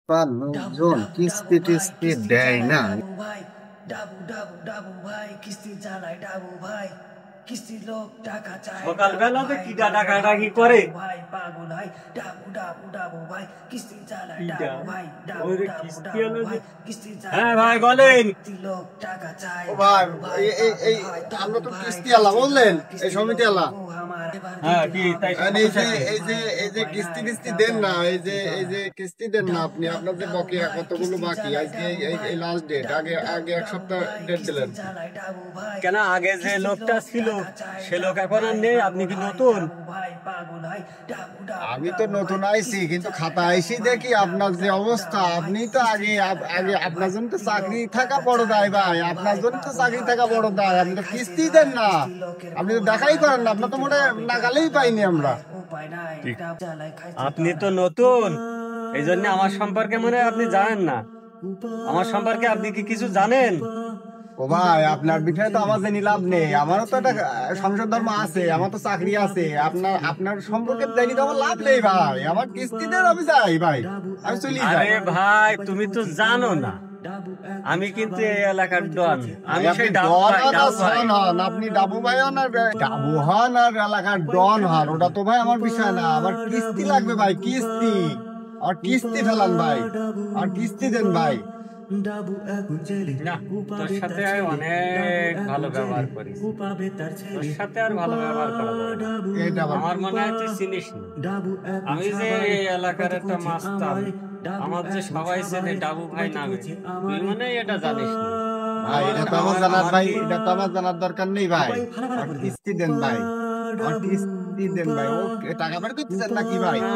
বা লোকজন কিস্তি টিস্তি দেয় না। ডাবু ভাই, ডাবু ডাবু ডাবু ভাই, কিস্তি চালায় ডাবু ভাই, কিস্তির লোক টাকা চায় ডাবু সকালবেলা তো ভাই, কিডা ডাবু ভাই ডাকাডাকি করে। ডাবু ভাই পাগল হয়, ডাবু ডাবু ডাবু ভাই, কিস্তি চালায় কিডা? ডাবু ভাই, ডাবু ওরে ডাবু কিস্তি ডাবু আলো যে। ভাই, কিস্তি হ্যাঁ চালায় ভাই ডাবু ভাই, বলেন। কিস্তির লোক টাকা চায় ও ভাই, ডাবু ভাই এই এই পাগল এই হয়, আমরা ডাবু তো ভাই কিস্তি আলা বললেন, এই কিস্তির সমিতি লোক আলা। ও আমার এবার হ্যাঁ দিতে কি তাই হবে, আর এই যে সমস্যা কি? কিস্তি টিস্তি দেন না, এই যে কিস্তি দেন না আপনি। আপনার যে বকেয়া কতগুলো বাকি, আজকে এই লাস্ট ডেট, আগে আগে এক সপ্তাহ ডেট দিলেন। কেন আগে যে লোকটা ছিল সে লোক এখন আর নেই? আপনি কি নতুন? আমি তো নতুন আইছি, কিন্তু খাতা আইছি দেখি আপনার যে অবস্থা। আপনি তো আগে আগে আপনার জন্য তো চাকরি থাকা বড় দায় ভাই, আপনার জন্য তো চাকরি থাকা বড় দায়। আপনি তো কিস্তি দেন না, আপনি তো দেখাই করেন না। আপনার তো মনে হয় নাগালেই পাইনি আমরা। আপনি তো নতুন, এই জন্য আমার সম্পর্কে মনে হয় আপনি জানেন না। আমার সম্পর্কে আপনি কি কিছু জানেন? ও ভাই, আপনার বিষয়ে তো আমার জানি লাভ নেই। আমারও তো একটা সংসার ধর্ম আছে, আমার তো চাকরি আছে। আপনার আপনার সম্পর্কে জানি তো আমার লাভ নেই ভাই। আমার কিস্তি দেন, আমি যাই ভাই, আমি চলি যাই। আরে ভাই তুমি তো জানো না, আমি কিন্তু এই এলাকার ডন। ভাই আমি আপনি সেই ডাবু ডন ভাই, হন আর ডাবু ভাই। সন হন, আপনি ডাবু ভাই হন আর ডাবু হন আর এলাকার ডন হন, ওটা তো ভাই আমার বিষয় না। আমার কিস্তি লাগবে ভাই, কিস্তি। আর কিস্তি ফেলান ভাই, আর কিস্তি দেন ভাই। না, তোর সাথে আমি অনেক ভালো ব্যবহার করেছি, তোর সাথে আর ভালো ব্যবহার করা যাবে না। এটা আবার আমার মনে হয় তুই চিনিস না। আমি যে এই এলাকার একটা মাস্টার, আমার যে সবাই চেনে ডাবু ভাই নামে, তুই মনে হয় এটা জানিস না। ভাই, এটা তো আমার আমার জানার আমার ভাই, কি এটা তো আমার জানার দরকার নেই ভাই। আর কিস্তি দেন ভাই, আর কিস্তি দেন ভাই। ও টাকা বের করতেছেন নাকি ভাই? না,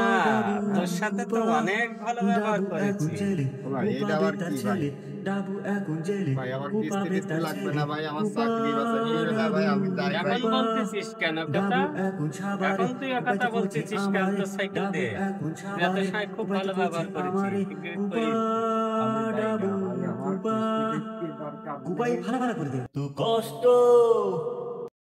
তোর সাথে তো অনেক ভালো ব্যবহার করেছি। ও ভাই, এটা আবার কি ভাই? ভাই আমার কিস্তি টিস্তি লাগবে না ভাই, আমার চাকরি বাকরি না ভাই, আমি যাই ভাই। এখন বলতেছিস কেন কথা? এখন তুই কথা বলতেছিস কেন? তো সাইকেল দে, তুই এত সময় খুব ভালো ব্যবহার করেছি। আমি যাই না ভাই, আমার কিস্তি টিস্তি দরকার নেই। কষ্ট